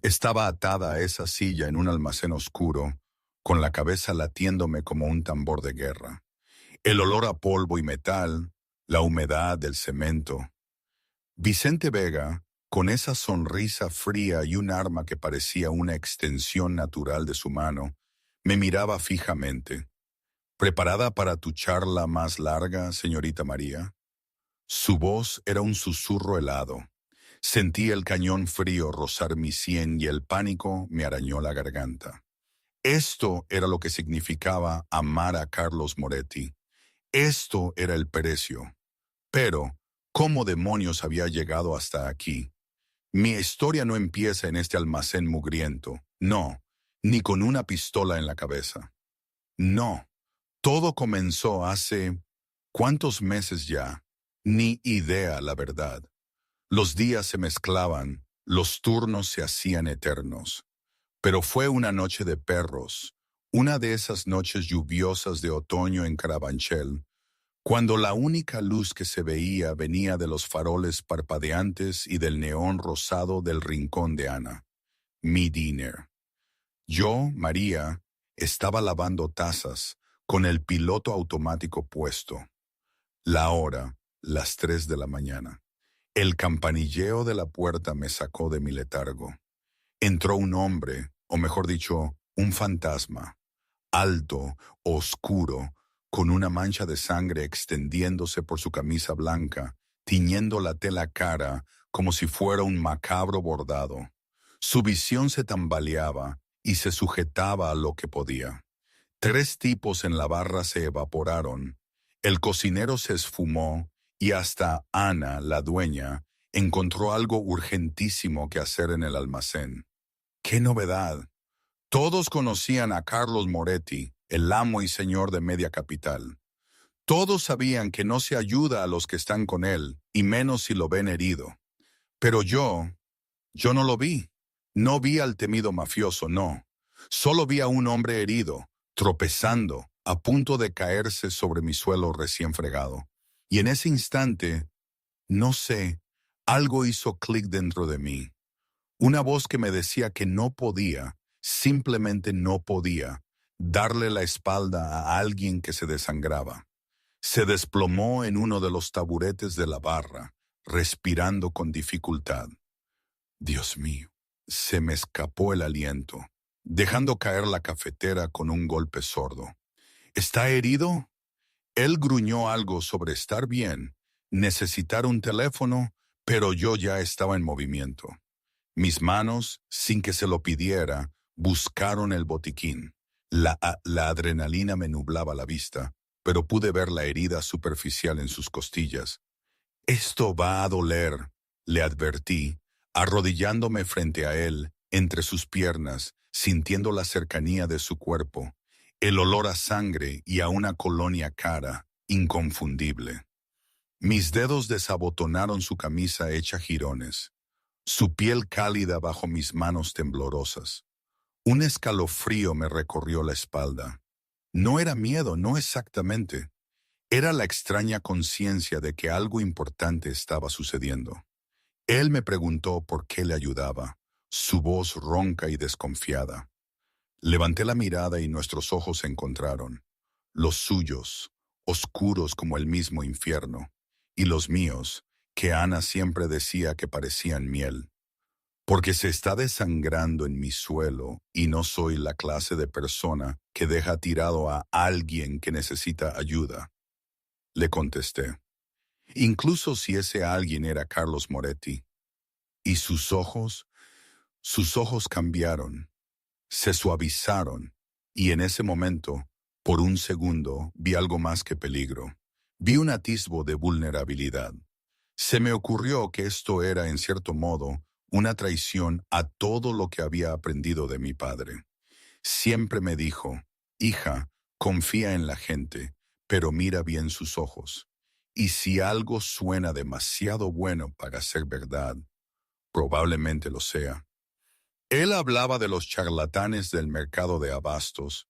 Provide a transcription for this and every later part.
Estaba atada a esa silla en un almacén oscuro, con la cabeza latiéndome como un tambor de guerra. El olor a polvo y metal, la humedad del cemento. Vicente Vega, con esa sonrisa fría y un arma que parecía una extensión natural de su mano, me miraba fijamente. ¿Preparada para tu charla más larga, señorita María? Su voz era un susurro helado. Sentí el cañón frío rozar mi sien y el pánico me arañó la garganta. Esto era lo que significaba amar a Carlos Moretti. Esto era el precio. Pero, ¿cómo demonios había llegado hasta aquí? Mi historia no empieza en este almacén mugriento. No, ni con una pistola en la cabeza. No, todo comenzó hace... ¿cuántos meses ya? Ni idea, la verdad. Los días se mezclaban, los turnos se hacían eternos. Pero fue una noche de perros, una de esas noches lluviosas de otoño en Carabanchel, cuando la única luz que se veía venía de los faroles parpadeantes y del neón rosado del rincón de Ana, mi diner. Yo, María, estaba lavando tazas, con el piloto automático puesto. La hora, las 3 de la mañana. El campanilleo de la puerta me sacó de mi letargo. Entró un hombre, o mejor dicho, un fantasma, alto, oscuro, con una mancha de sangre extendiéndose por su camisa blanca, tiñendo la tela cara como si fuera un macabro bordado. Su visión se tambaleaba y se sujetaba a lo que podía. 3 tipos en la barra se evaporaron, el cocinero se esfumó y hasta Ana, la dueña, encontró algo urgentísimo que hacer en el almacén. ¡Qué novedad! Todos conocían a Carlos Moretti, el amo y señor de Media Capital. Todos sabían que no se ayuda a los que están con él, y menos si lo ven herido. Pero yo no lo vi. No vi al temido mafioso, no. Solo vi a un hombre herido, tropezando, a punto de caerse sobre mi suelo recién fregado. Y en ese instante, no sé, algo hizo clic dentro de mí. Una voz que me decía que no podía, simplemente no podía, darle la espalda a alguien que se desangraba. Se desplomó en uno de los taburetes de la barra, respirando con dificultad. Dios mío, se me escapó el aliento, dejando caer la cafetera con un golpe sordo. ¿Está herido? Él gruñó algo sobre estar bien, necesitar un teléfono, pero yo ya estaba en movimiento. Mis manos, sin que se lo pidiera, buscaron el botiquín. La adrenalina me nublaba la vista, pero pude ver la herida superficial en sus costillas. Esto va a doler, le advertí, arrodillándome frente a él, entre sus piernas, sintiendo la cercanía de su cuerpo, el olor a sangre y a una colonia cara, inconfundible. Mis dedos desabotonaron su camisa hecha jirones, su piel cálida bajo mis manos temblorosas. Un escalofrío me recorrió la espalda. No era miedo, no exactamente. Era la extraña conciencia de que algo importante estaba sucediendo. Él me preguntó por qué le ayudaba, su voz ronca y desconfiada. Levanté la mirada y nuestros ojos se encontraron, los suyos, oscuros como el mismo infierno, y los míos, que Ana siempre decía que parecían miel. Porque se está desangrando en mi suelo y no soy la clase de persona que deja tirado a alguien que necesita ayuda, le contesté. Incluso si ese alguien era Carlos Moretti. Y sus ojos cambiaron, se suavizaron, y en ese momento, por un segundo, vi algo más que peligro. Vi un atisbo de vulnerabilidad. Se me ocurrió que esto era, en cierto modo, una traición a todo lo que había aprendido de mi padre. Siempre me dijo, hija, confía en la gente, pero mira bien sus ojos. Y si algo suena demasiado bueno para ser verdad, probablemente lo sea. Él hablaba de los charlatanes del mercado de abastos,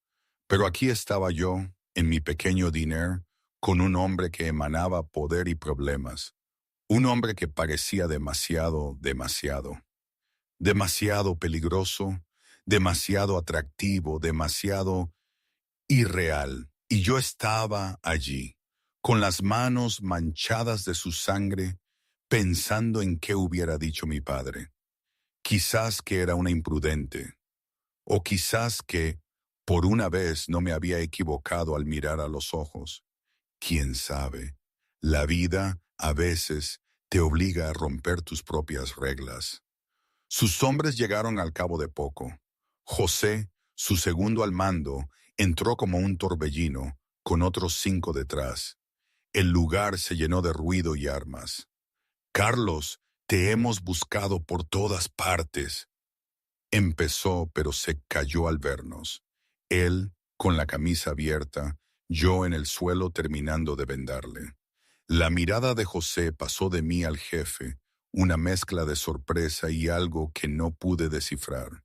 pero aquí estaba yo, en mi pequeño diner, con un hombre que emanaba poder y problemas. Un hombre que parecía demasiado. demasiado peligroso, demasiado atractivo, demasiado irreal. Y yo estaba allí, con las manos manchadas de su sangre, pensando en qué hubiera dicho mi padre. Quizás que era una imprudente, o quizás que, por una vez, no me había equivocado al mirar a los ojos. ¿Quién sabe? La vida, a veces, te obliga a romper tus propias reglas. Sus hombres llegaron al cabo de poco. José, su segundo al mando, entró como un torbellino, con otros 5 detrás. El lugar se llenó de ruido y armas. Carlos, te hemos buscado por todas partes. Empezó, pero se cayó al vernos. Él, con la camisa abierta, yo en el suelo terminando de vendarle. La mirada de José pasó de mí al jefe, una mezcla de sorpresa y algo que no pude descifrar.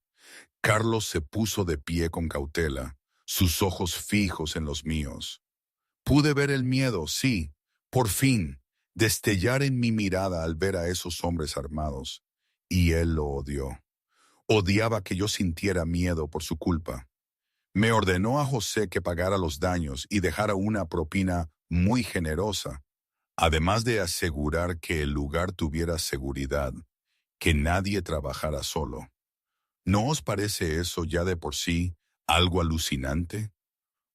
Carlos se puso de pie con cautela, sus ojos fijos en los míos. Pude ver el miedo, sí, por fin, destellar en mi mirada al ver a esos hombres armados, y él lo odió. Odiaba que yo sintiera miedo por su culpa. Me ordenó a José que pagara los daños y dejara una propina muy generosa, además de asegurar que el lugar tuviera seguridad, que nadie trabajara solo. ¿No os parece eso ya de por sí algo alucinante?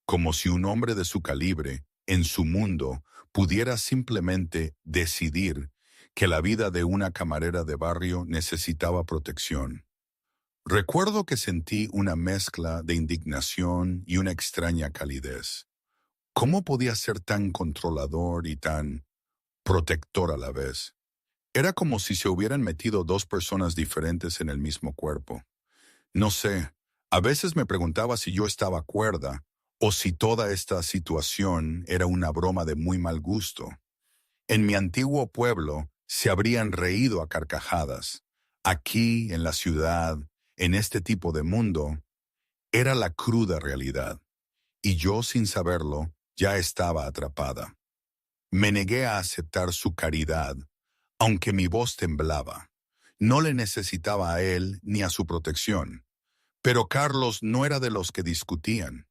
Como si un hombre de su calibre, en su mundo, pudiera simplemente decidir que la vida de una camarera de barrio necesitaba protección. Recuerdo que sentí una mezcla de indignación y una extraña calidez. ¿Cómo podía ser tan controlador y tan protector a la vez? Era como si se hubieran metido 2 personas diferentes en el mismo cuerpo. No sé, a veces me preguntaba si yo estaba cuerda o si toda esta situación era una broma de muy mal gusto. En mi antiguo pueblo se habrían reído a carcajadas. Aquí, en la ciudad, en este tipo de mundo, era la cruda realidad, y yo, sin saberlo, ya estaba atrapada. Me negué a aceptar su caridad, aunque mi voz temblaba. No le necesitaba a él ni a su protección. Pero Carlos no era de los que discutían.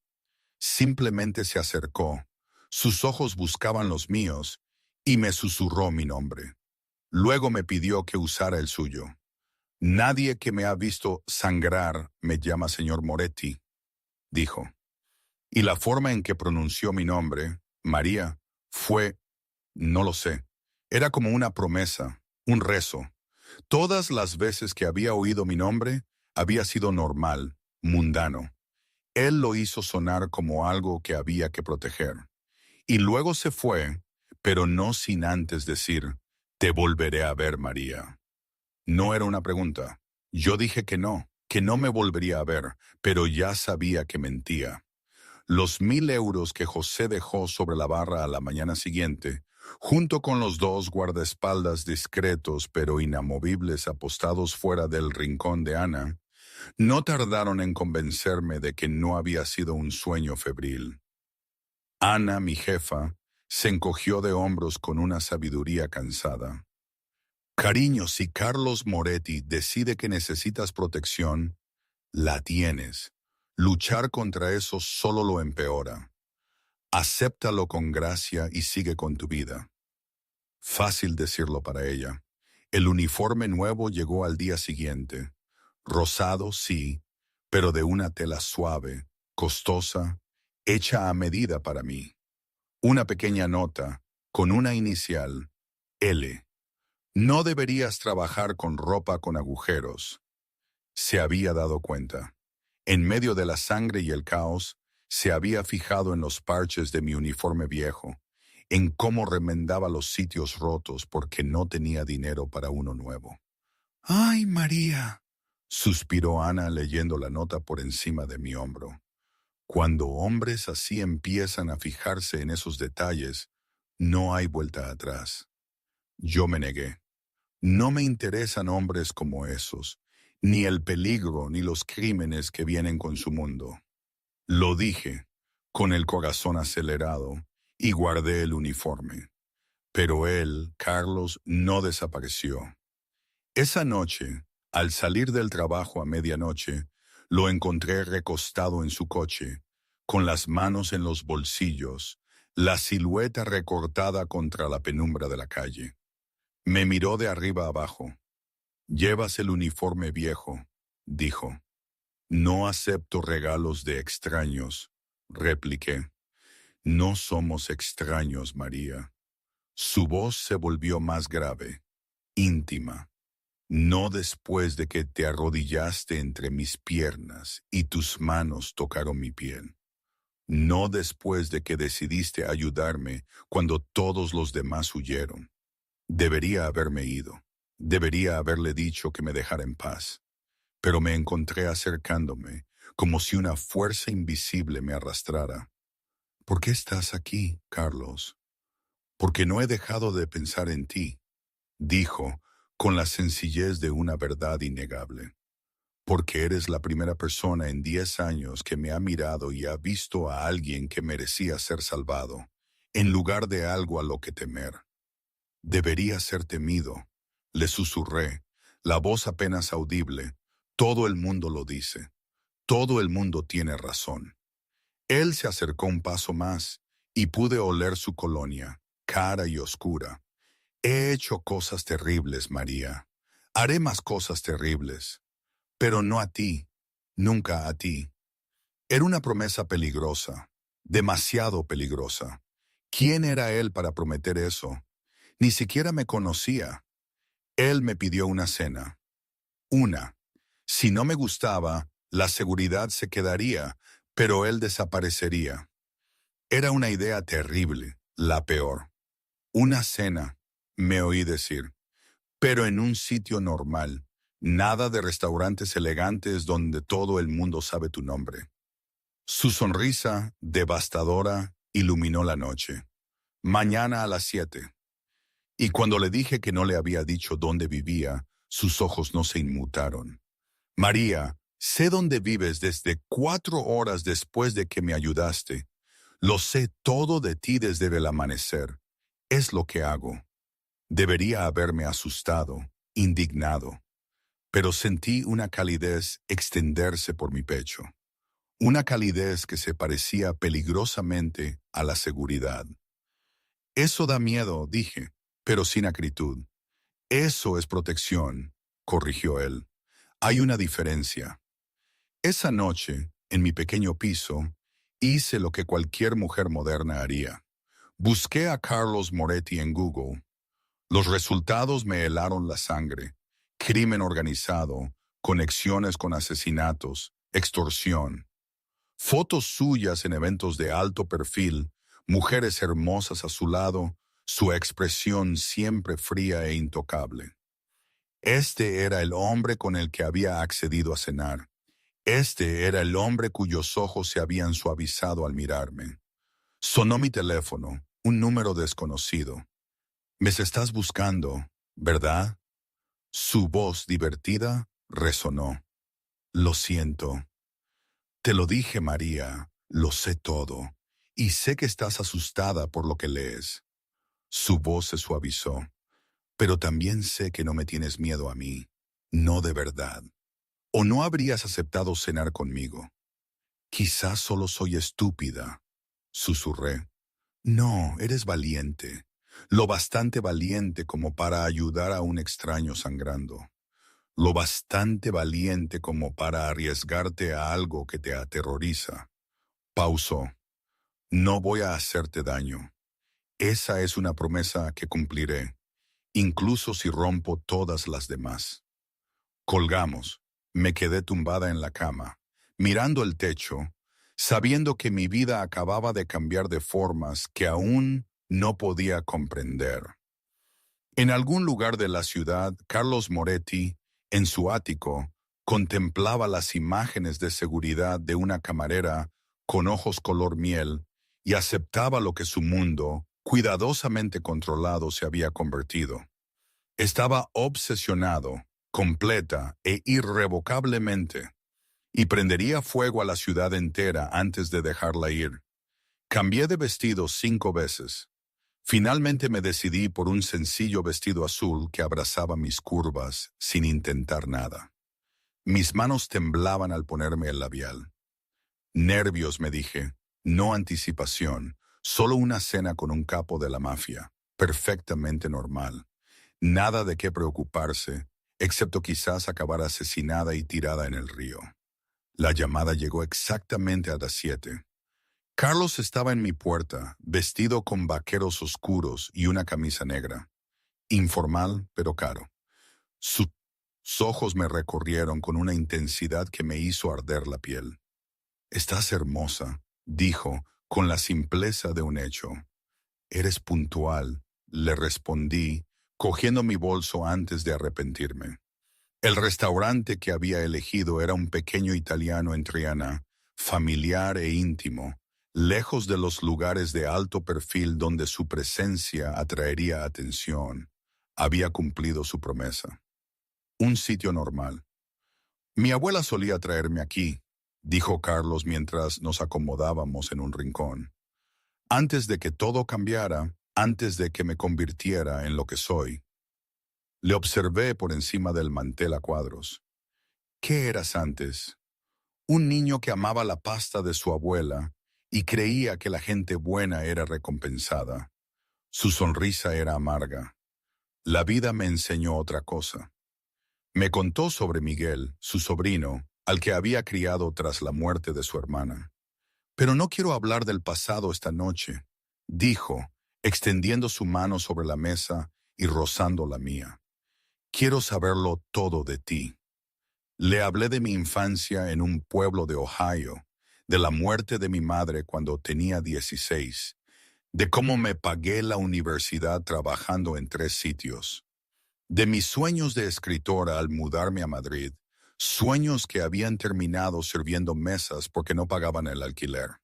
Simplemente se acercó, sus ojos buscaban los míos, y me susurró mi nombre. Luego me pidió que usara el suyo. Nadie que me ha visto sangrar me llama señor Moretti, dijo. Y la forma en que pronunció mi nombre, María, fue, no lo sé, era como una promesa, un rezo. Todas las veces que había oído mi nombre, había sido normal, mundano. Él lo hizo sonar como algo que había que proteger. Y luego se fue, pero no sin antes decir, te volveré a ver, María. No era una pregunta. Yo dije que no me volvería a ver, pero ya sabía que mentía. Los 1.000 euros que José dejó sobre la barra a la mañana siguiente, junto con los 2 guardaespaldas discretos pero inamovibles apostados fuera del rincón de Ana, no tardaron en convencerme de que no había sido un sueño febril. Ana, mi jefa, se encogió de hombros con una sabiduría cansada. Cariño, si Carlos Moretti decide que necesitas protección, la tienes. Luchar contra eso solo lo empeora. Acéptalo con gracia y sigue con tu vida. Fácil decirlo para ella. El uniforme nuevo llegó al día siguiente. Rosado, sí, pero de una tela suave, costosa, hecha a medida para mí. Una pequeña nota, con una inicial, L. No deberías trabajar con ropa con agujeros. Se había dado cuenta. En medio de la sangre y el caos, se había fijado en los parches de mi uniforme viejo, en cómo remendaba los sitios rotos porque no tenía dinero para uno nuevo. ¡Ay, María!, suspiró Ana leyendo la nota por encima de mi hombro. Cuando hombres así empiezan a fijarse en esos detalles, no hay vuelta atrás. Yo me negué. No me interesan hombres como esos, ni el peligro ni los crímenes que vienen con su mundo. Lo dije, con el corazón acelerado, y guardé el uniforme. Pero él, Carlos, no desapareció. Esa noche, Al salir del trabajo a medianoche, lo encontré recostado en su coche, con las manos en los bolsillos, la silueta recortada contra la penumbra de la calle. Me miró de arriba abajo. «Llevas el uniforme viejo», dijo. «No acepto regalos de extraños», repliqué. «No somos extraños, María». Su voz se volvió más grave, íntima. «No después de que te arrodillaste entre mis piernas y tus manos tocaron mi piel. No después de que decidiste ayudarme cuando todos los demás huyeron. Debería haberme ido. Debería haberle dicho que me dejara en paz. Pero me encontré acercándome, como si una fuerza invisible me arrastrara. «¿Por qué estás aquí, Carlos?» «Porque no he dejado de pensar en ti», dijo, con la sencillez de una verdad innegable. «Porque eres la primera persona en 10 años que me ha mirado y ha visto a alguien que merecía ser salvado, en lugar de algo a lo que temer. Debería ser temido», le susurré, la voz apenas audible. «Todo el mundo lo dice. Todo el mundo tiene razón». Él se acercó un paso más y pude oler su colonia, cara y oscura. «He hecho cosas terribles, María. Haré más cosas terribles. Pero no a ti, nunca a ti». Era una promesa peligrosa, demasiado peligrosa. ¿Quién era él para prometer eso? Ni siquiera me conocía. Él me pidió una cena. Una. Si no me gustaba, la seguridad se quedaría, pero él desaparecería. Era una idea terrible, la peor. Una cena, me oí decir, pero en un sitio normal, nada de restaurantes elegantes donde todo el mundo sabe tu nombre. Su sonrisa, devastadora, iluminó la noche. «Mañana a las 7». Y cuando le dije que no le había dicho dónde vivía, sus ojos no se inmutaron. «María, sé dónde vives desde 4 horas después de que me ayudaste. Lo sé todo de ti desde el amanecer. Es lo que hago». Debería haberme asustado, indignado, pero sentí una calidez extenderse por mi pecho. Una calidez que se parecía peligrosamente a la seguridad. «Eso da miedo», dije, pero sin acritud. «Eso es protección», corrigió él. «Hay una diferencia». Esa noche, en mi pequeño piso, hice lo que cualquier mujer moderna haría. Busqué a Carlos Moretti en Google. Los resultados me helaron la sangre. Crimen organizado, conexiones con asesinatos, extorsión. Fotos suyas en eventos de alto perfil, mujeres hermosas a su lado, su expresión siempre fría e intocable. Este era el hombre con el que había accedido a cenar. Este era el hombre cuyos ojos se habían suavizado al mirarme. Sonó mi teléfono, un número desconocido. «Me estás buscando, ¿verdad?». Su voz divertida resonó. «Lo siento». «Te lo dije, María, lo sé todo, y sé que estás asustada por lo que lees». Su voz se suavizó. «Pero también sé que no me tienes miedo a mí, no de verdad. ¿O no habrías aceptado cenar conmigo?». «Quizás solo soy estúpida», susurré. «No, eres valiente, lo bastante valiente como para ayudar a un extraño sangrando. Lo bastante valiente como para arriesgarte a algo que te aterroriza». Pausó. «No voy a hacerte daño. Esa es una promesa que cumpliré, incluso si rompo todas las demás». Colgamos. Me quedé tumbada en la cama, mirando el techo, sabiendo que mi vida acababa de cambiar de formas que aún no podía comprender. En algún lugar de la ciudad, Carlos Moretti, en su ático, contemplaba las imágenes de seguridad de una camarera con ojos color miel y aceptaba lo que su mundo, cuidadosamente controlado, se había convertido. Estaba obsesionado, completa e irrevocablemente, y prendería fuego a la ciudad entera antes de dejarla ir. Cambié de vestido 5 veces. Finalmente me decidí por un sencillo vestido azul que abrazaba mis curvas sin intentar nada. Mis manos temblaban al ponerme el labial. Nervios, me dije, no anticipación, solo una cena con un capo de la mafia, perfectamente normal. Nada de qué preocuparse, excepto quizás acabar asesinada y tirada en el río. La llamada llegó exactamente a las 7. Carlos estaba en mi puerta, vestido con vaqueros oscuros y una camisa negra. Informal, pero caro. Sus ojos me recorrieron con una intensidad que me hizo arder la piel. «Estás hermosa», dijo, con la simpleza de un hecho. «Eres puntual», le respondí, cogiendo mi bolso antes de arrepentirme. El restaurante que había elegido era un pequeño italiano en Triana, familiar e íntimo, lejos de los lugares de alto perfil donde su presencia atraería atención. Había cumplido su promesa. Un sitio normal. «Mi abuela solía traerme aquí», dijo Carlos mientras nos acomodábamos en un rincón. «Antes de que todo cambiara, antes de que me convirtiera en lo que soy». Le observé por encima del mantel a cuadros. «¿Qué eras antes?» Un niño que amaba la pasta de su abuela y creía que la gente buena era recompensada. Su sonrisa era amarga. La vida me enseñó otra cosa. Me contó sobre Miguel, su sobrino, al que había criado tras la muerte de su hermana. «Pero no quiero hablar del pasado esta noche», dijo, extendiendo su mano sobre la mesa y rozando la mía. «Quiero saberlo todo de ti». Le hablé de mi infancia en un pueblo de Ohio, de la muerte de mi madre cuando tenía 16, de cómo me pagué la universidad trabajando en 3 sitios, de mis sueños de escritora al mudarme a Madrid, sueños que habían terminado sirviendo mesas porque no pagaban el alquiler.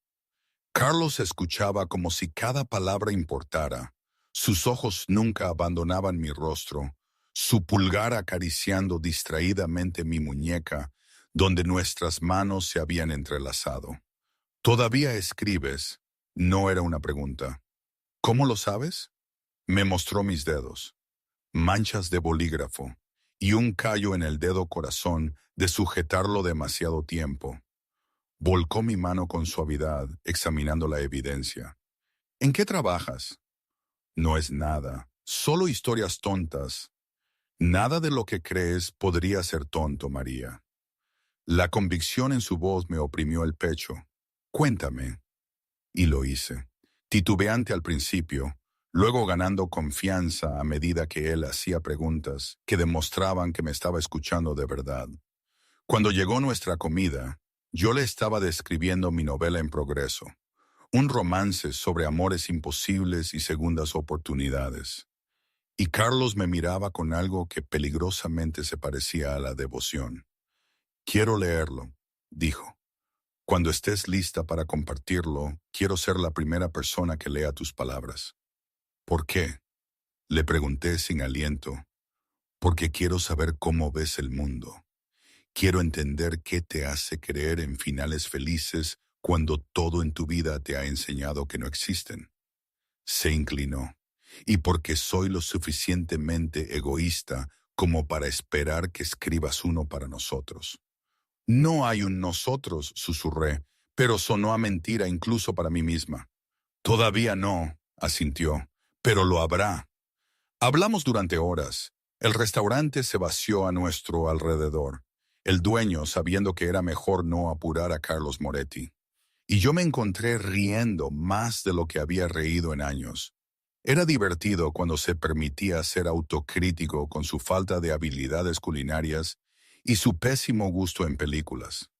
Carlos escuchaba como si cada palabra importara. Sus ojos nunca abandonaban mi rostro, su pulgar acariciando distraídamente mi muñeca, donde nuestras manos se habían entrelazado. «¿Todavía escribes?» No era una pregunta. «¿Cómo lo sabes?» Me mostró mis dedos, manchas de bolígrafo, y un callo en el dedo corazón de sujetarlo demasiado tiempo. Volcó mi mano con suavidad, examinando la evidencia. «¿En qué trabajas?» «No es nada, solo historias tontas». «Nada de lo que crees podría ser tonto, María». La convicción en su voz me oprimió el pecho. «Cuéntame». Y lo hice, titubeante al principio, luego ganando confianza a medida que él hacía preguntas que demostraban que me estaba escuchando de verdad. Cuando llegó nuestra comida, yo le estaba describiendo mi novela en progreso, un romance sobre amores imposibles y segundas oportunidades. Y Carlos me miraba con algo que peligrosamente se parecía a la devoción. «Quiero leerlo», dijo. «Cuando estés lista para compartirlo, quiero ser la primera persona que lea tus palabras». «¿Por qué?», le pregunté sin aliento. «Porque quiero saber cómo ves el mundo. Quiero entender qué te hace creer en finales felices cuando todo en tu vida te ha enseñado que no existen». Se inclinó. «Y porque soy lo suficientemente egoísta como para esperar que escribas uno para nosotros». «No hay un nosotros», susurré, pero sonó a mentira incluso para mí misma. «Todavía no», asintió, «pero lo habrá». Hablamos durante horas. El restaurante se vació a nuestro alrededor, el dueño sabiendo que era mejor no apurar a Carlos Moretti. Y yo me encontré riendo más de lo que había reído en años. Era divertido cuando se permitía ser autocrítico con su falta de habilidades culinarias y su pésimo gusto en películas.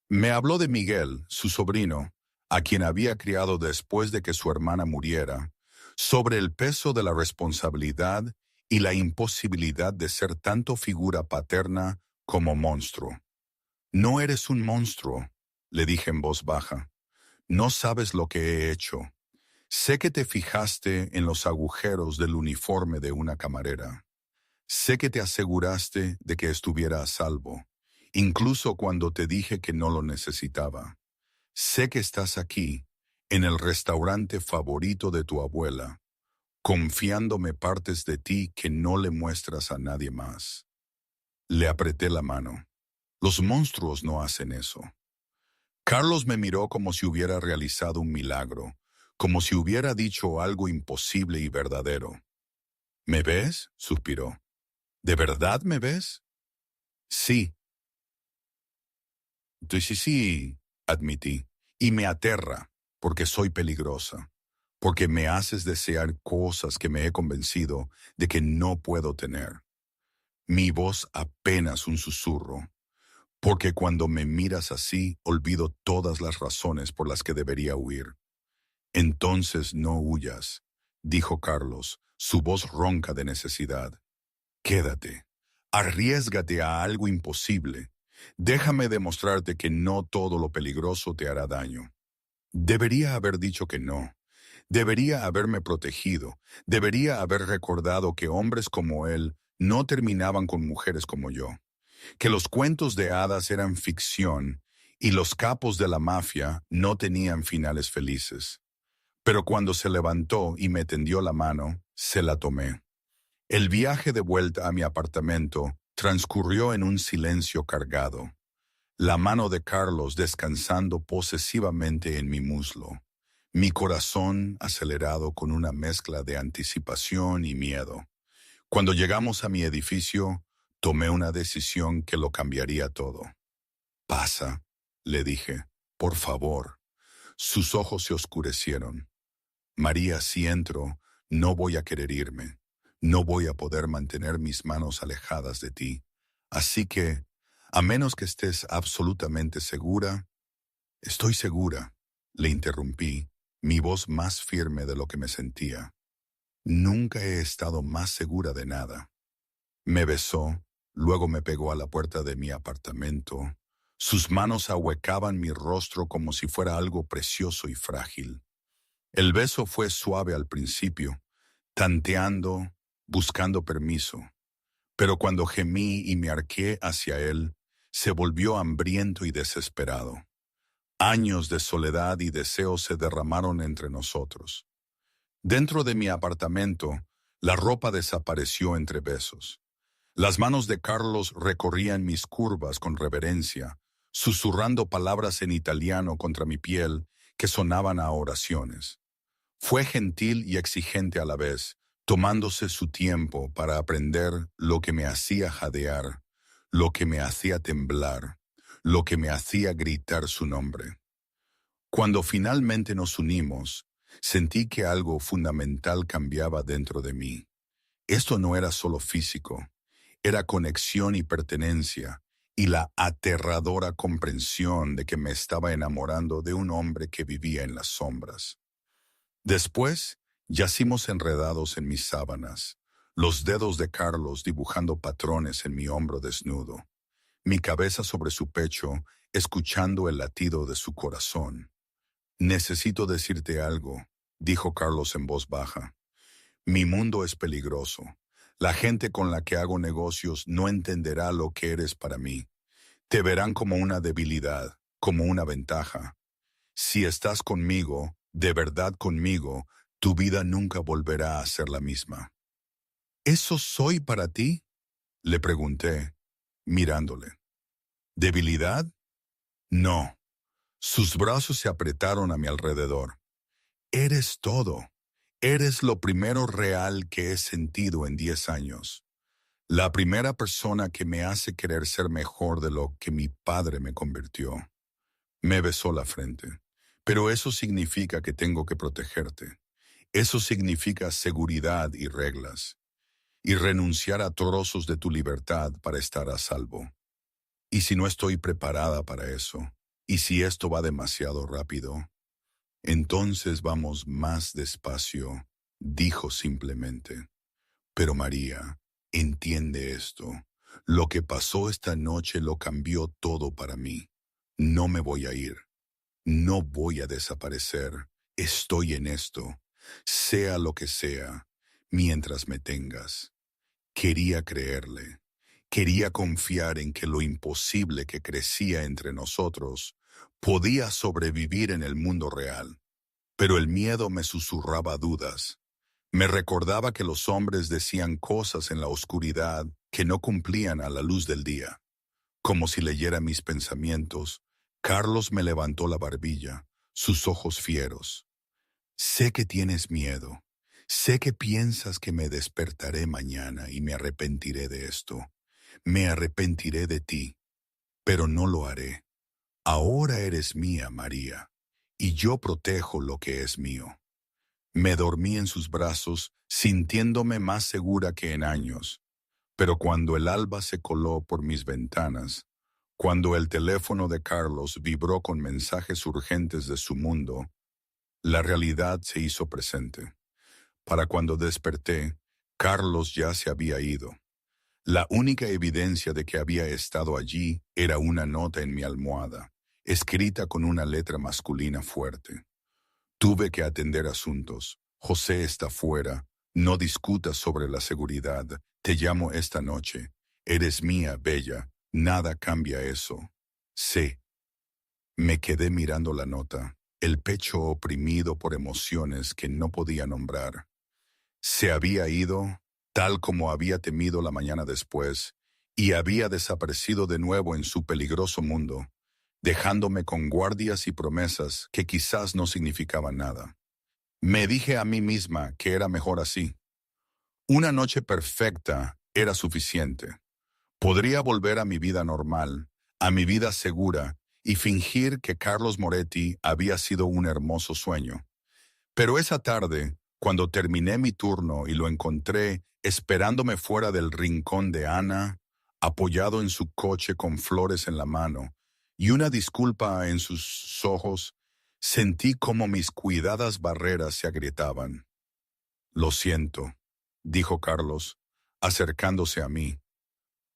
Me habló de Miguel, su sobrino, a quien había criado después de que su hermana muriera, sobre el peso de la responsabilidad y la imposibilidad de ser tanto figura paterna como monstruo. «No eres un monstruo», le dije en voz baja. «No sabes lo que he hecho. Sé que te fijaste en los agujeros del uniforme de una camarera. Sé que te aseguraste de que estuviera a salvo, incluso cuando te dije que no lo necesitaba. Sé que estás aquí, en el restaurante favorito de tu abuela, confiándome partes de ti que no le muestras a nadie más. Le apreté la mano. Los monstruos no hacen eso. Carlos me miró como si hubiera realizado un milagro, como si hubiera dicho algo imposible y verdadero. ¿Me ves?, suspiró. ¿De verdad me ves? Sí. Sí, admití. Y me aterra, porque soy peligrosa, porque me haces desear cosas que me he convencido de que no puedo tener. Mi voz apenas un susurro, porque cuando me miras así, olvido todas las razones por las que debería huir. Entonces no huyas, dijo Carlos, su voz ronca de necesidad. Quédate, arriésgate a algo imposible. Déjame demostrarte que no todo lo peligroso te hará daño. Debería haber dicho que no. Debería haberme protegido. Debería haber recordado que hombres como él no terminaban con mujeres como yo. Que los cuentos de hadas eran ficción y los capos de la mafia no tenían finales felices. Pero cuando se levantó y me tendió la mano, se la tomé. El viaje de vuelta a mi apartamento transcurrió en un silencio cargado, la mano de Carlos descansando posesivamente en mi muslo, mi corazón acelerado con una mezcla de anticipación y miedo. Cuando llegamos a mi edificio, tomé una decisión que lo cambiaría todo. «Pasa», le dije, «por favor». Sus ojos se oscurecieron. «María, si entro, no voy a querer irme. No voy a poder mantener mis manos alejadas de ti. Así que, a menos que estés absolutamente segura». «Estoy segura», le interrumpí, mi voz más firme de lo que me sentía. «Nunca he estado más segura de nada». Me besó, luego me pegó a la puerta de mi apartamento. Sus manos ahuecaban mi rostro como si fuera algo precioso y frágil. El beso fue suave al principio, tanteando, buscando permiso, pero cuando gemí y me arqué hacia él, se volvió hambriento y desesperado. Años de soledad y deseo se derramaron entre nosotros. Dentro de mi apartamento, la ropa desapareció entre besos. Las manos de Carlos recorrían mis curvas con reverencia, susurrando palabras en italiano contra mi piel que sonaban a oraciones. Fue gentil y exigente a la vez, tomándose su tiempo para aprender lo que me hacía jadear, lo que me hacía temblar, lo que me hacía gritar su nombre. Cuando finalmente nos unimos, sentí que algo fundamental cambiaba dentro de mí. Esto no era solo físico, era conexión y pertenencia, y la aterradora comprensión de que me estaba enamorando de un hombre que vivía en las sombras. Después, yacimos enredados en mis sábanas, los dedos de Carlos dibujando patrones en mi hombro desnudo, mi cabeza sobre su pecho, escuchando el latido de su corazón. «Necesito decirte algo», dijo Carlos en voz baja. «Mi mundo es peligroso. La gente con la que hago negocios no entenderá lo que eres para mí. Te verán como una debilidad, como una ventaja. Si estás conmigo, de verdad conmigo, tu vida nunca volverá a ser la misma». «¿Eso soy para ti?», le pregunté, mirándole. «¿Debilidad?». «No». Sus brazos se apretaron a mi alrededor. «Eres todo. Eres lo primero real que he sentido en 10 años. La primera persona que me hace querer ser mejor de lo que mi padre me convirtió». Me besó la frente. «Pero eso significa que tengo que protegerte. Eso significa seguridad y reglas. Y renunciar a trozos de tu libertad para estar a salvo. ¿Y si no estoy preparada para eso? ¿Y si esto va demasiado rápido? Entonces vamos más despacio», dijo simplemente. «Pero María, entiende esto. Lo que pasó esta noche lo cambió todo para mí. No me voy a ir. No voy a desaparecer. Estoy en esto. Sea lo que sea, mientras me tengas». Quería creerle. Quería confiar en que lo imposible que crecía entre nosotros podía sobrevivir en el mundo real. Pero el miedo me susurraba dudas. Me recordaba que los hombres decían cosas en la oscuridad que no cumplían a la luz del día. Como si leyera mis pensamientos, Carlos me levantó la barbilla, sus ojos fieros. Sé que tienes miedo. Sé que piensas que me despertaré mañana y me arrepentiré de esto. Me arrepentiré de ti, pero no lo haré. Ahora eres mía, María, y yo protejo lo que es mío. Me dormí en sus brazos, sintiéndome más segura que en años. Pero cuando el alba se coló por mis ventanas, cuando el teléfono de Carlos vibró con mensajes urgentes de su mundo, la realidad se hizo presente. Para cuando desperté, Carlos ya se había ido. La única evidencia de que había estado allí era una nota en mi almohada, escrita con una letra masculina fuerte. Tuve que atender asuntos. José está fuera. No discutas sobre la seguridad. Te llamo esta noche. Eres mía, bella. Nada cambia eso. Sé. Me quedé mirando la nota, el pecho oprimido por emociones que no podía nombrar. Se había ido, tal como había temido la mañana después, y había desaparecido de nuevo en su peligroso mundo, dejándome con guardias y promesas que quizás no significaban nada. Me dije a mí misma que era mejor así. Una noche perfecta era suficiente. Podría volver a mi vida normal, a mi vida segura, y fingir que Carlos Moretti había sido un hermoso sueño. Pero esa tarde, cuando terminé mi turno y lo encontré esperándome fuera del rincón de Ana, apoyado en su coche con flores en la mano y una disculpa en sus ojos, sentí como mis cuidadas barreras se agrietaban. Lo siento, dijo Carlos, acercándose a mí.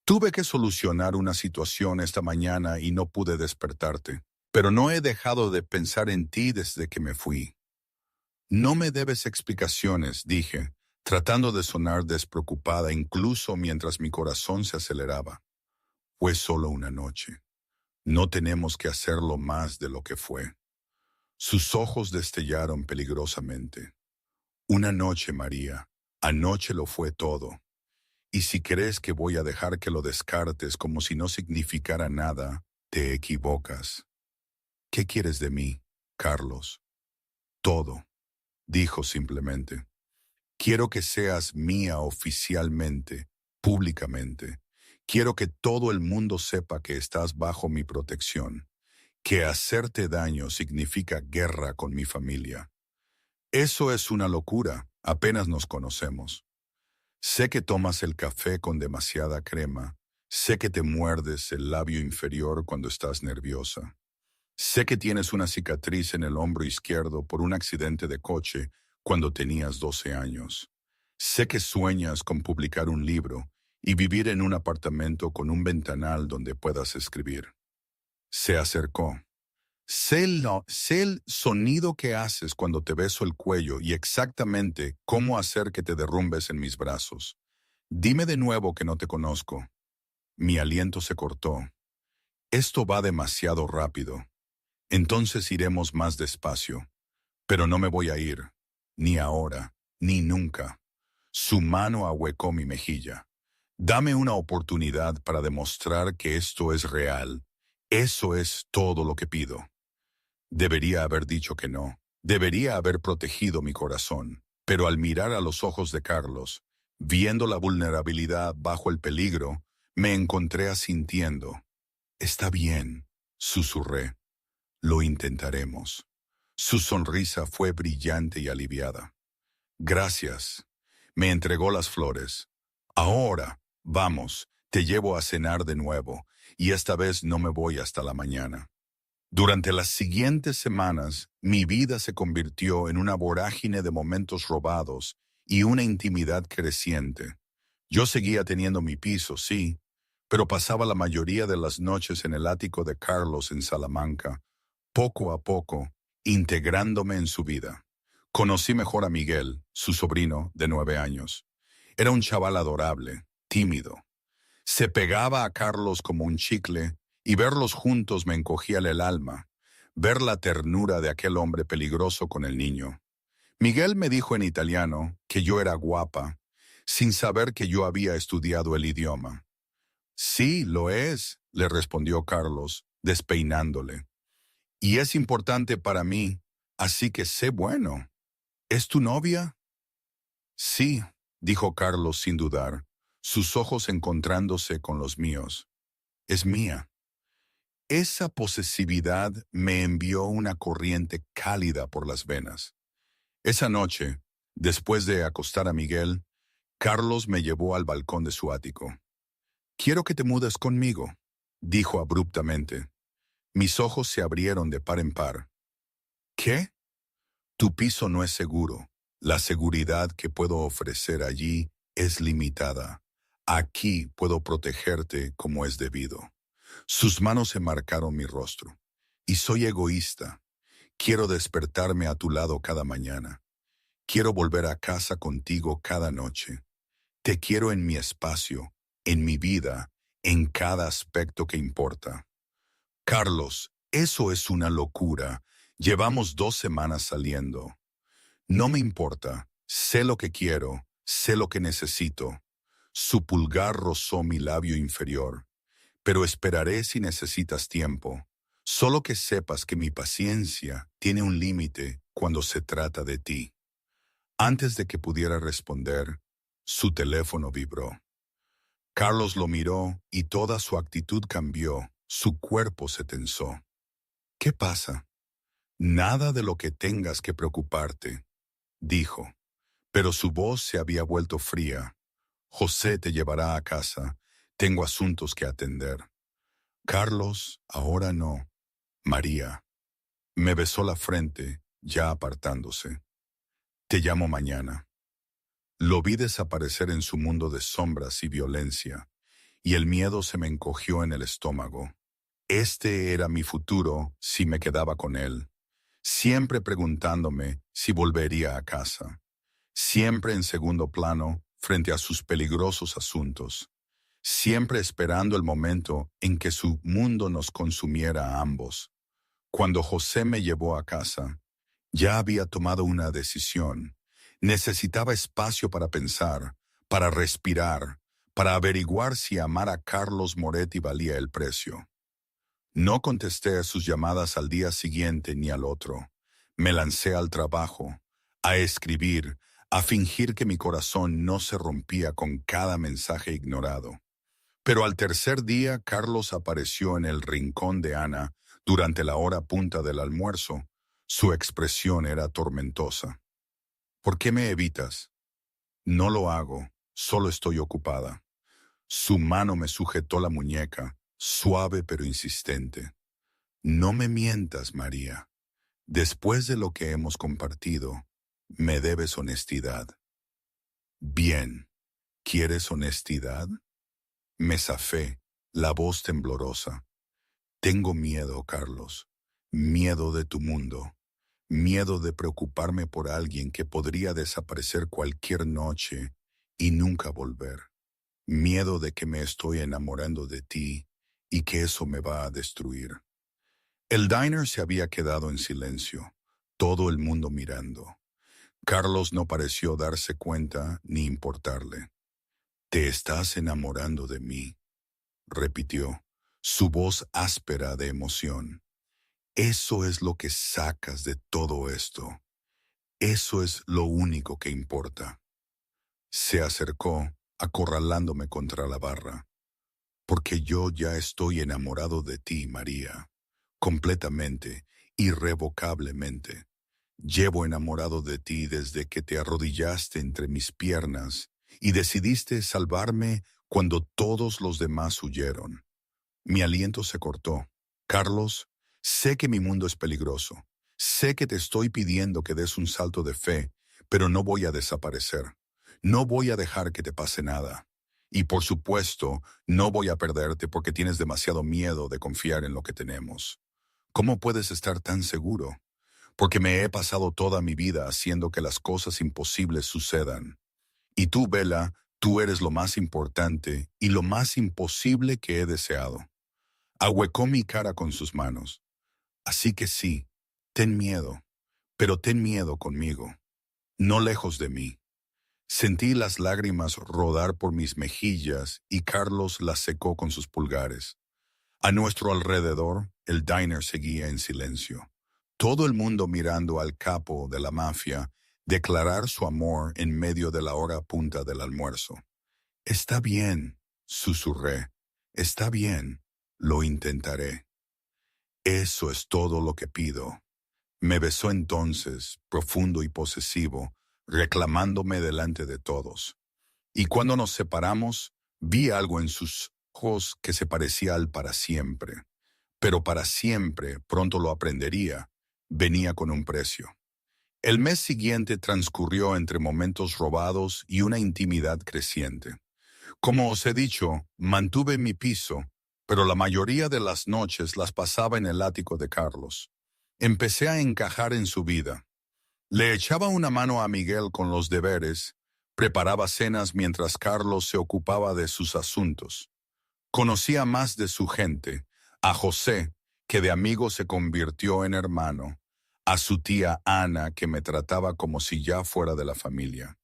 Tuve que solucionar una situación esta mañana y no pude despertarte, pero no he dejado de pensar en ti desde que me fui. No me debes explicaciones, dije, tratando de sonar despreocupada incluso mientras mi corazón se aceleraba. Fue solo una noche. No tenemos que hacerlo más de lo que fue. Sus ojos destellaron peligrosamente. Una noche, María. Anoche lo fue todo. Y si crees que voy a dejar que lo descartes como si no significara nada, te equivocas. ¿Qué quieres de mí, Carlos? Todo, dijo simplemente. Quiero que seas mía oficialmente, públicamente. Quiero que todo el mundo sepa que estás bajo mi protección, que hacerte daño significa guerra con mi familia. Eso es una locura, apenas nos conocemos. Sé que tomas el café con demasiada crema. Sé que te muerdes el labio inferior cuando estás nerviosa. Sé que tienes una cicatriz en el hombro izquierdo por un accidente de coche cuando tenías 12 años. Sé que sueñas con publicar un libro y vivir en un apartamento con un ventanal donde puedas escribir. Se acercó. Sé el sonido que haces cuando te beso el cuello y exactamente cómo hacer que te derrumbes en mis brazos. Dime de nuevo que no te conozco. Mi aliento se cortó. Esto va demasiado rápido. Entonces iremos más despacio. Pero no me voy a ir. Ni ahora, ni nunca. Su mano ahuecó mi mejilla. Dame una oportunidad para demostrar que esto es real. Eso es todo lo que pido. Debería haber dicho que no. Debería haber protegido mi corazón. Pero al mirar a los ojos de Carlos, viendo la vulnerabilidad bajo el peligro, me encontré asintiendo. Está bien, susurré. Lo intentaremos. Su sonrisa fue brillante y aliviada. Gracias. Me entregó las flores. Ahora, vamos, te llevo a cenar de nuevo, y esta vez no me voy hasta la mañana. Durante las siguientes semanas, mi vida se convirtió en una vorágine de momentos robados y una intimidad creciente. Yo seguía teniendo mi piso, sí, pero pasaba la mayoría de las noches en el ático de Carlos en Salamanca, poco a poco, integrándome en su vida. Conocí mejor a Miguel, su sobrino de 9 años. Era un chaval adorable, tímido. Se pegaba a Carlos como un chicle y verlos juntos me encogía el alma, ver la ternura de aquel hombre peligroso con el niño. Miguel me dijo en italiano que yo era guapa, sin saber que yo había estudiado el idioma. Sí, lo es, le respondió Carlos, despeinándole. Y es importante para mí, así que sé bueno. ¿Es tu novia? Sí, dijo Carlos sin dudar, sus ojos encontrándose con los míos. Es mía. Esa posesividad me envió una corriente cálida por las venas. Esa noche, después de acostar a Miguel, Carlos me llevó al balcón de su ático. Quiero que te mudes conmigo, dijo abruptamente. Mis ojos se abrieron de par en par. ¿Qué? Tu piso no es seguro. La seguridad que puedo ofrecer allí es limitada. Aquí puedo protegerte como es debido. Sus manos enmarcaron mi rostro. Y soy egoísta. Quiero despertarme a tu lado cada mañana. Quiero volver a casa contigo cada noche. Te quiero en mi espacio, en mi vida, en cada aspecto que importa. Carlos, eso es una locura. Llevamos 2 semanas saliendo. No me importa. Sé lo que quiero, sé lo que necesito. Su pulgar rozó mi labio inferior. Pero esperaré si necesitas tiempo. Solo que sepas que mi paciencia tiene un límite cuando se trata de ti. Antes de que pudiera responder, su teléfono vibró. Carlos lo miró y toda su actitud cambió, su cuerpo se tensó. ¿Qué pasa? Nada de lo que tengas que preocuparte, dijo, pero su voz se había vuelto fría. José te llevará a casa, tengo asuntos que atender. Carlos, ahora no. María. Me besó la frente, ya apartándose. Te llamo mañana. Lo vi desaparecer en su mundo de sombras y violencia, y el miedo se me encogió en el estómago. Este era mi futuro si me quedaba con él, siempre preguntándome si volvería a casa, siempre en segundo plano frente a sus peligrosos asuntos, siempre esperando el momento en que su mundo nos consumiera a ambos. Cuando José me llevó a casa, ya había tomado una decisión. Necesitaba espacio para pensar, para respirar, para averiguar si amar a Carlos Moretti valía el precio. No contesté a sus llamadas al día siguiente ni al otro. Me lancé al trabajo, a escribir, a fingir que mi corazón no se rompía con cada mensaje ignorado. Pero al tercer día, Carlos apareció en el rincón de Ana durante la hora punta del almuerzo. Su expresión era tormentosa. ¿Por qué me evitas? No lo hago, solo estoy ocupada. Su mano me sujetó la muñeca, suave pero insistente. No me mientas, María. Después de lo que hemos compartido, me debes honestidad. Bien, ¿quieres honestidad? Me zafé, la voz temblorosa. Tengo miedo, Carlos. Miedo de tu mundo. Miedo de preocuparme por alguien que podría desaparecer cualquier noche y nunca volver. Miedo de que me estoy enamorando de ti y que eso me va a destruir. El diner se había quedado en silencio, todo el mundo mirando. Carlos no pareció darse cuenta ni importarle. «Te estás enamorando de mí», repitió, su voz áspera de emoción. «Eso es lo que sacas de todo esto. Eso es lo único que importa». Se acercó, acorralándome contra la barra. «Porque yo ya estoy enamorado de ti, María. Completamente, irrevocablemente. Llevo enamorado de ti desde que te arrodillaste entre mis piernas y decidiste salvarme cuando todos los demás huyeron». Mi aliento se cortó. «Carlos, sé que mi mundo es peligroso. Sé que te estoy pidiendo que des un salto de fe, pero no voy a desaparecer. No voy a dejar que te pase nada. Y por supuesto, no voy a perderte porque tienes demasiado miedo de confiar en lo que tenemos. ¿Cómo puedes estar tan seguro? Porque me he pasado toda mi vida haciendo que las cosas imposibles sucedan. Y tú, Bella, tú eres lo más importante y lo más imposible que he deseado». Ahuecó mi cara con sus manos. «Así que sí, ten miedo, pero ten miedo conmigo». no lejos de mí. Sentí las lágrimas rodar por mis mejillas y Carlos las secó con sus pulgares. A nuestro alrededor, el diner seguía en silencio. Todo el mundo mirando al capo de la mafia declarar su amor en medio de la hora punta del almuerzo. Está bien, susurré. Está bien, lo intentaré. Eso es todo lo que pido. Me besó entonces, profundo y posesivo, reclamándome delante de todos. Y cuando nos separamos, vi algo en sus ojos que se parecía al para siempre. Pero para siempre, pronto lo aprendería, venía con un precio. El mes siguiente transcurrió entre momentos robados y una intimidad creciente. Como os he dicho, mantuve mi piso, pero la mayoría de las noches las pasaba en el ático de Carlos. Empecé a encajar en su vida. Le echaba una mano a Miguel con los deberes, preparaba cenas mientras Carlos se ocupaba de sus asuntos. Conocía más de su gente, a José, que de amigo se convirtió en hermano, a su tía Ana, que me trataba como si ya fuera de la familia.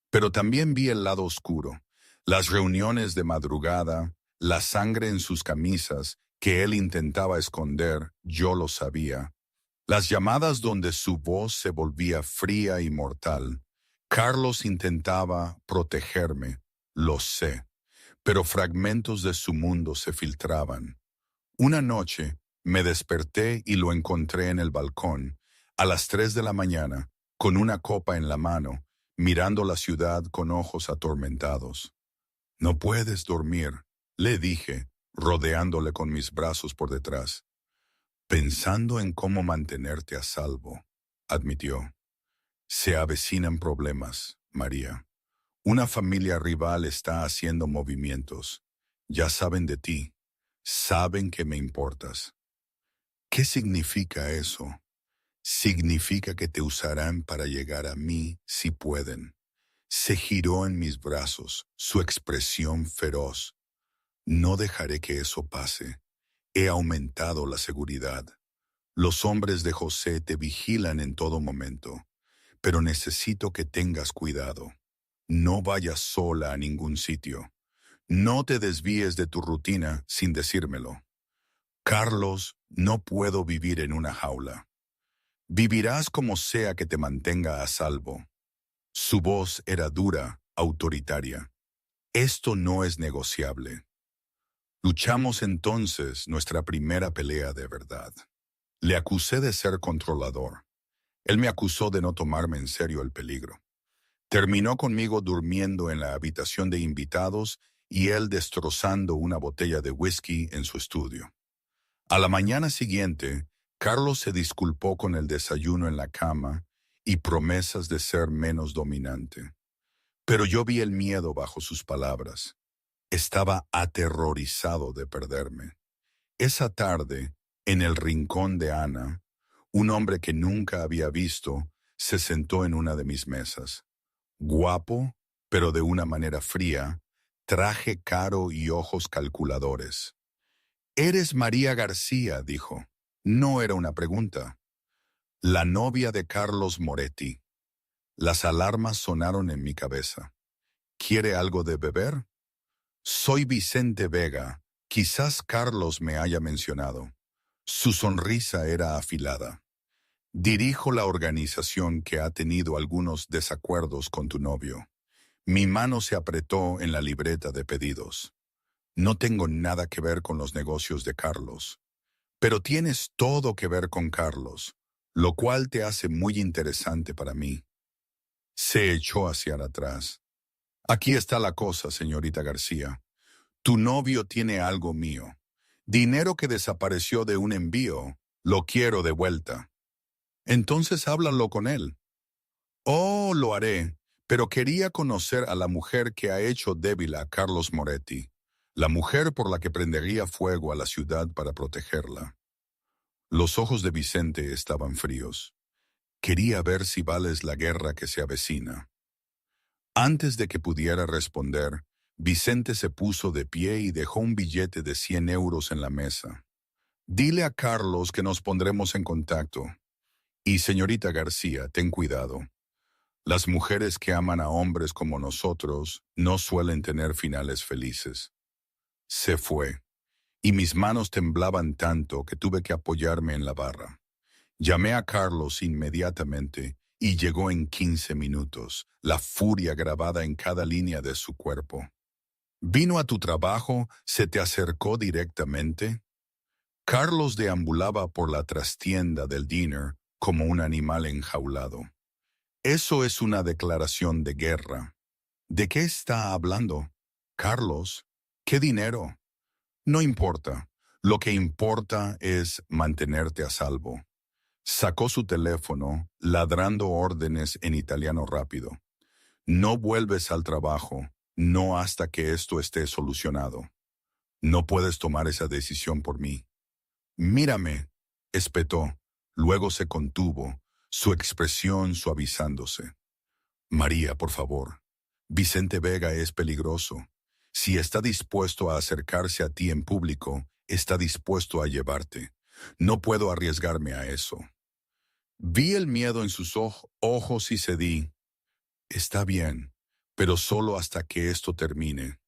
Pero también vi el lado oscuro, las reuniones de madrugada, la sangre en sus camisas que él intentaba esconder, yo lo sabía. Las llamadas donde su voz se volvía fría y mortal. Carlos intentaba protegerme, lo sé, pero fragmentos de su mundo se filtraban. Una noche me desperté y lo encontré en el balcón, a las 3 de la mañana, con una copa en la mano, mirando la ciudad con ojos atormentados. No puedes dormir, le dije, rodeándole con mis brazos por detrás. Pensando en cómo mantenerte a salvo, admitió. Se avecinan problemas, María. Una familia rival está haciendo movimientos. Ya saben de ti. Saben que me importas. ¿Qué significa eso? Significa que te usarán para llegar a mí si pueden. Se giró en mis brazos, su expresión feroz. No dejaré que eso pase. He aumentado la seguridad. Los hombres de José te vigilan en todo momento, pero necesito que tengas cuidado. No vayas sola a ningún sitio. No te desvíes de tu rutina sin decírmelo. Carlos, no puedo vivir en una jaula. Vivirás como sea que te mantenga a salvo. Su voz era dura, autoritaria. Esto no es negociable. Luchamos entonces nuestra primera pelea de verdad. Le acusé de ser controlador. Él me acusó de no tomarme en serio el peligro. Terminó conmigo durmiendo en la habitación de invitados y él destrozando una botella de whisky en su estudio. A la mañana siguiente, Carlos se disculpó con el desayuno en la cama y promesas de ser menos dominante. Pero yo vi el miedo bajo sus palabras. Estaba aterrorizado de perderme. Esa tarde, en el rincón de Ana, un hombre que nunca había visto se sentó en una de mis mesas. Guapo, pero de una manera fría, traje caro y ojos calculadores. «Eres María García», dijo. No era una pregunta. La novia de Carlos Moretti. Las alarmas sonaron en mi cabeza. ¿Quiere algo de beber? Soy Vicente Vega. Quizás Carlos me haya mencionado. Su sonrisa era afilada. Dirijo la organización que ha tenido algunos desacuerdos con tu novio. Mi mano se apretó en la libreta de pedidos. No tengo nada que ver con los negocios de Carlos. Pero tienes todo que ver con Carlos, lo cual te hace muy interesante para mí. Se echó hacia atrás. Aquí está la cosa, señorita García. Tu novio tiene algo mío. Dinero que desapareció de un envío. Lo quiero de vuelta. Entonces háblalo con él. Oh, lo haré, pero quería conocer a la mujer que ha hecho débil a Carlos Moretti, la mujer por la que prendería fuego a la ciudad para protegerla. Los ojos de Vicente estaban fríos. Quería ver si vales la guerra que se avecina. Antes de que pudiera responder, Vicente se puso de pie y dejó un billete de 100 euros en la mesa. Dile a Carlos que nos pondremos en contacto. Y señorita García, ten cuidado. Las mujeres que aman a hombres como nosotros no suelen tener finales felices. Se fue, y mis manos temblaban tanto que tuve que apoyarme en la barra. Llamé a Carlos inmediatamente y llegó en 15 minutos, la furia grabada en cada línea de su cuerpo. ¿Vino a tu trabajo? ¿Se te acercó directamente? Carlos deambulaba por la trastienda del diner como un animal enjaulado. Eso es una declaración de guerra. ¿De qué está hablando? Carlos, ¿qué dinero? No importa. Lo que importa es mantenerte a salvo. Sacó su teléfono, ladrando órdenes en italiano rápido. No vuelves al trabajo, no hasta que esto esté solucionado. No puedes tomar esa decisión por mí. Mírame, espetó. Luego se contuvo, su expresión suavizándose. María, por favor. Vicente Vega es peligroso. Si está dispuesto a acercarse a ti en público, está dispuesto a llevarte. No puedo arriesgarme a eso. Vi el miedo en sus ojos y cedí. Está bien, pero solo hasta que esto termine.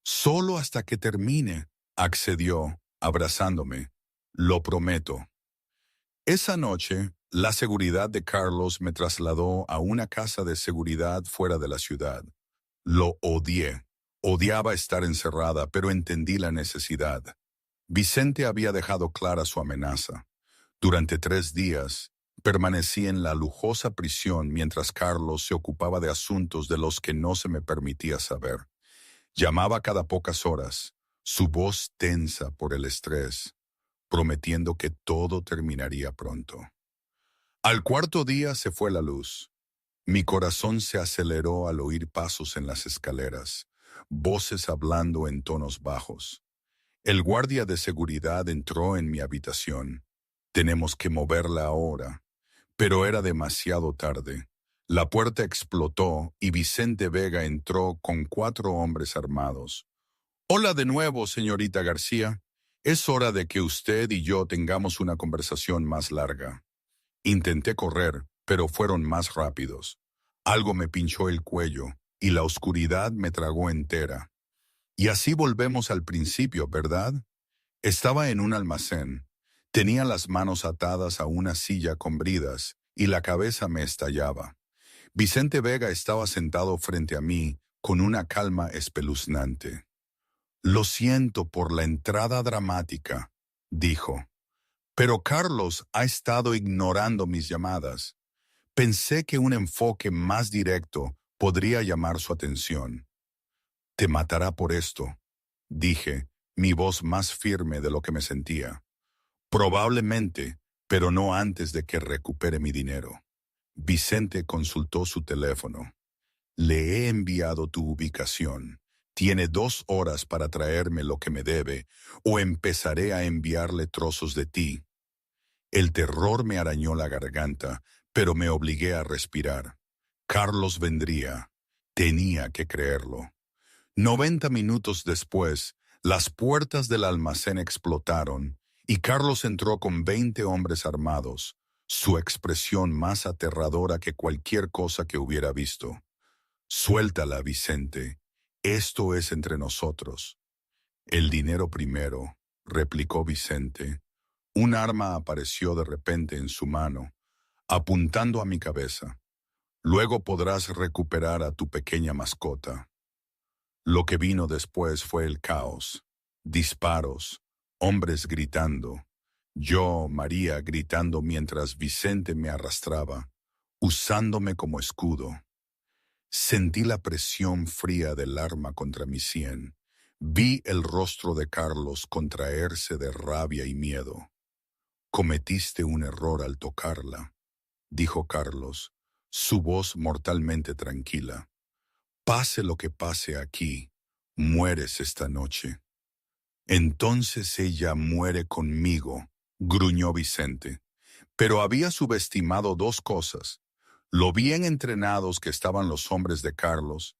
Solo hasta que termine, accedió, abrazándome. Lo prometo. Esa noche, la seguridad de Carlos me trasladó a una casa de seguridad fuera de la ciudad. Lo odié. Odiaba estar encerrada, pero entendí la necesidad. Vicente había dejado clara su amenaza. Durante 3 días, permanecí en la lujosa prisión mientras Carlos se ocupaba de asuntos de los que no se me permitía saber. Llamaba cada pocas horas, su voz tensa por el estrés, prometiendo que todo terminaría pronto. Al cuarto día se fue la luz. Mi corazón se aceleró al oír pasos en las escaleras, voces hablando en tonos bajos. El guardia de seguridad entró en mi habitación. Tenemos que moverla ahora. Pero era demasiado tarde. La puerta explotó y Vicente Vega entró con 4 hombres armados. Hola de nuevo, señorita García. Es hora de que usted y yo tengamos una conversación más larga. Intenté correr, pero fueron más rápidos. Algo me pinchó el cuello y la oscuridad me tragó entera. Y así volvemos al principio, ¿verdad? Estaba en un almacén. Tenía las manos atadas a una silla con bridas y la cabeza me estallaba. Vicente Vega estaba sentado frente a mí con una calma espeluznante. Lo siento por la entrada dramática, dijo. Pero Carlos ha estado ignorando mis llamadas. Pensé que un enfoque más directo podría llamar su atención. Te matará por esto, dije, mi voz más firme de lo que me sentía. Probablemente, pero no antes de que recupere mi dinero. Vicente consultó su teléfono. Le he enviado tu ubicación. Tiene 2 horas para traerme lo que me debe, o empezaré a enviarle trozos de ti. El terror me arañó la garganta, pero me obligué a respirar. Carlos vendría. Tenía que creerlo. 90 minutos después, las puertas del almacén explotaron y Carlos entró con 20 hombres armados, su expresión más aterradora que cualquier cosa que hubiera visto. Suéltala, Vicente. Esto es entre nosotros. El dinero primero, replicó Vicente. Un arma apareció de repente en su mano, apuntando a mi cabeza. Luego podrás recuperar a tu pequeña mascota. Lo que vino después fue el caos, disparos, hombres gritando. Yo, María, gritando mientras Vicente me arrastraba, usándome como escudo. Sentí la presión fría del arma contra mi sien. Vi el rostro de Carlos contraerse de rabia y miedo. Cometiste un error al tocarla, dijo Carlos, su voz mortalmente tranquila. Pase lo que pase aquí, mueres esta noche. Entonces ella muere conmigo, gruñó Vicente. Pero había subestimado 2 cosas: lo bien entrenados que estaban los hombres de Carlos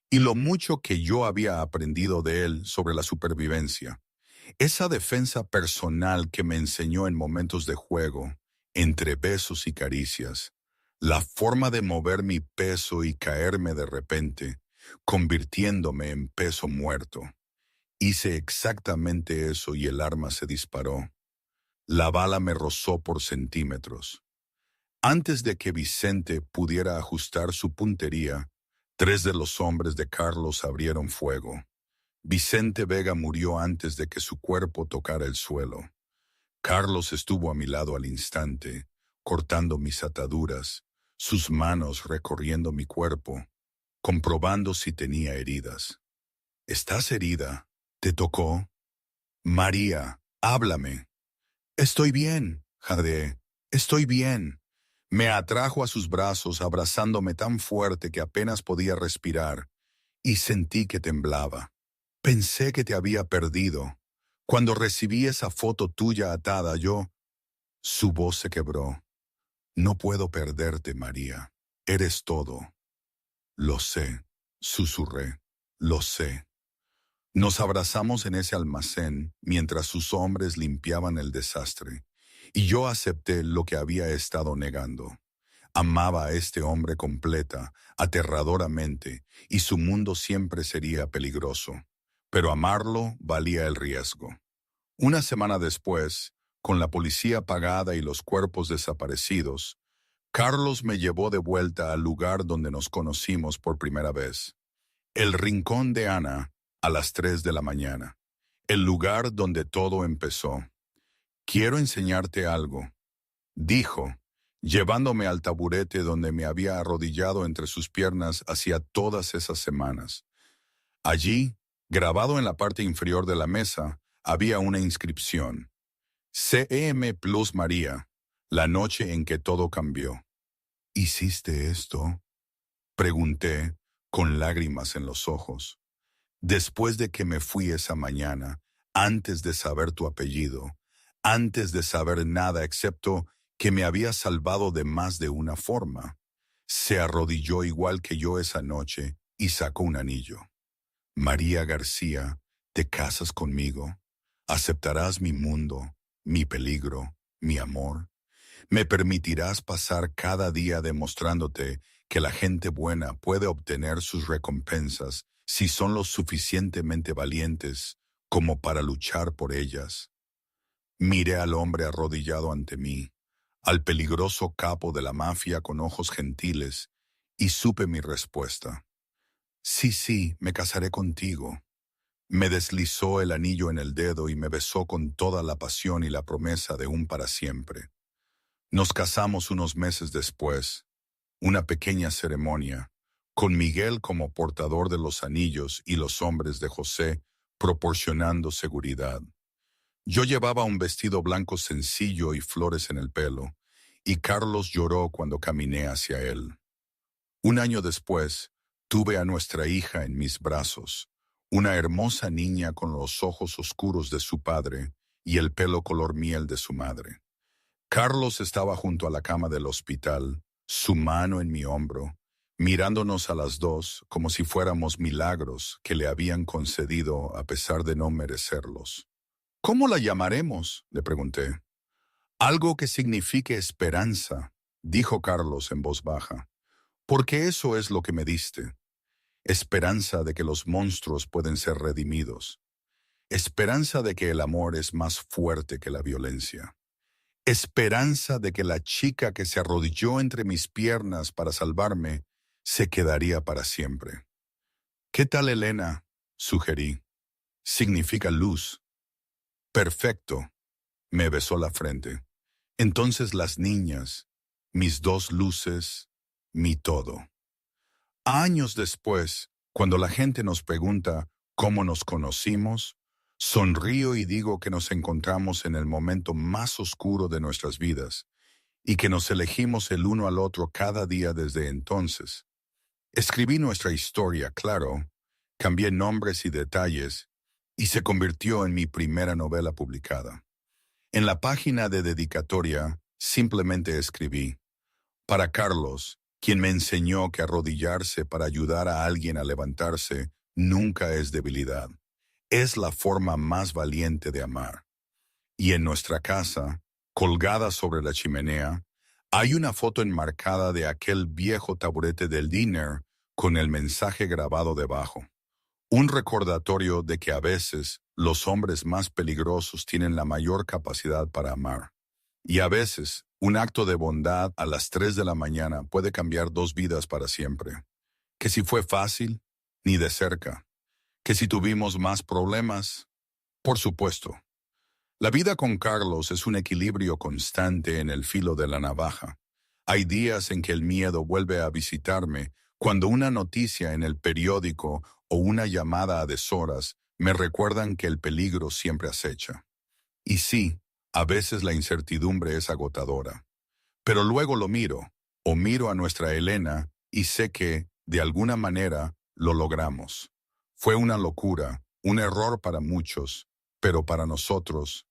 y lo mucho que yo había aprendido de él sobre la supervivencia. Esa defensa personal que me enseñó en momentos de juego, entre besos y caricias. La forma de mover mi peso y caerme de repente, convirtiéndome en peso muerto. Hice exactamente eso y el arma se disparó. La bala me rozó por centímetros. Antes de que Vicente pudiera ajustar su puntería, 3 de los hombres de Carlos abrieron fuego. Vicente Vega murió antes de que su cuerpo tocara el suelo. Carlos estuvo a mi lado al instante, cortando mis ataduras, sus manos recorriendo mi cuerpo, comprobando si tenía heridas. ¿Estás herida? ¿Te tocó? María, háblame. Estoy bien, jadeé. Estoy bien. Me atrajo a sus brazos, abrazándome tan fuerte que apenas podía respirar, y sentí que temblaba. Pensé que te había perdido. Cuando recibí esa foto tuya atada, Su voz se quebró. No puedo perderte, María. Eres todo. Lo sé, susurré. Lo sé. Nos abrazamos en ese almacén mientras sus hombres limpiaban el desastre, y yo acepté lo que había estado negando. Amaba a este hombre completa, aterradoramente, y su mundo siempre sería peligroso. Pero amarlo valía el riesgo. Una semana después, con la policía apagada y los cuerpos desaparecidos, Carlos me llevó de vuelta al lugar donde nos conocimos por primera vez. El rincón de Ana, a las 3 de la mañana. El lugar donde todo empezó. Quiero enseñarte algo, dijo, llevándome al taburete donde me había arrodillado entre sus piernas hacía todas esas semanas. Allí, grabado en la parte inferior de la mesa, había una inscripción. CEM Plus María, la noche en que todo cambió. ¿Hiciste esto? Pregunté, con lágrimas en los ojos. Después de que me fui esa mañana, antes de saber tu apellido, antes de saber nada excepto que me había salvado de más de una forma, se arrodilló igual que yo esa noche y sacó un anillo. María García, ¿te casas conmigo? ¿Aceptarás mi mundo, mi peligro, mi amor? ¿Me permitirás pasar cada día demostrándote que la gente buena puede obtener sus recompensas si son lo suficientemente valientes como para luchar por ellas? Miré al hombre arrodillado ante mí, al peligroso capo de la mafia con ojos gentiles, y supe mi respuesta. Sí, sí, me casaré contigo. Me deslizó el anillo en el dedo y me besó con toda la pasión y la promesa de un para siempre. Nos casamos unos meses después, una pequeña ceremonia, con Miguel como portador de los anillos y los hombres de José proporcionando seguridad. Yo llevaba un vestido blanco sencillo y flores en el pelo, y Carlos lloró cuando caminé hacia él. Un año después, tuve a nuestra hija en mis brazos, una hermosa niña con los ojos oscuros de su padre y el pelo color miel de su madre. Carlos estaba junto a la cama del hospital, su mano en mi hombro, mirándonos a las dos como si fuéramos milagros que le habían concedido a pesar de no merecerlos. ¿Cómo la llamaremos?, le pregunté. Algo que signifique esperanza, dijo Carlos en voz baja, porque eso es lo que me diste. Esperanza de que los monstruos pueden ser redimidos. Esperanza de que el amor es más fuerte que la violencia. Esperanza de que la chica que se arrodilló entre mis piernas para salvarme se quedaría para siempre. ¿Qué tal, Elena?, sugerí. Significa luz. Perfecto. Me besó la frente. Entonces las niñas, mis dos luces, mi todo. Años después, cuando la gente nos pregunta cómo nos conocimos, sonrío y digo que nos encontramos en el momento más oscuro de nuestras vidas y que nos elegimos el uno al otro cada día desde entonces. Escribí nuestra historia, claro, cambié nombres y detalles y se convirtió en mi primera novela publicada. En la página de dedicatoria simplemente escribí: para Carlos, quien me enseñó que arrodillarse para ayudar a alguien a levantarse nunca es debilidad. Es la forma más valiente de amar. Y en nuestra casa, colgada sobre la chimenea, Hay una foto enmarcada de aquel viejo taburete del diner con el mensaje grabado debajo. Un recordatorio de que a veces los hombres más peligrosos tienen la mayor capacidad para amar. Y a veces, un acto de bondad a las 3 de la mañana puede cambiar 2 vidas para siempre. Que si fue fácil, ni de cerca. Que si tuvimos más problemas, por supuesto. La vida con Carlos es un equilibrio constante en el filo de la navaja. Hay días en que el miedo vuelve a visitarme cuando una noticia en el periódico o una llamada a deshoras me recuerdan que el peligro siempre acecha. Y sí, a veces la incertidumbre es agotadora. Pero luego lo miro, o miro a nuestra Elena y sé que, de alguna manera, lo logramos. Fue una locura, un error para muchos, pero para nosotros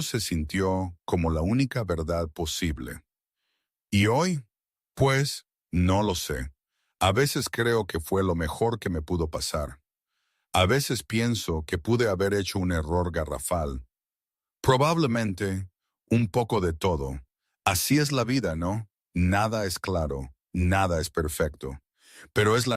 se sintió como la única verdad posible. Y hoy, pues, no lo sé. A veces creo que fue lo mejor que me pudo pasar. A veces pienso que pude haber hecho un error garrafal. Probablemente un poco de todo. Así es la vida, ¿no? Nada es claro, nada es perfecto. Pero es la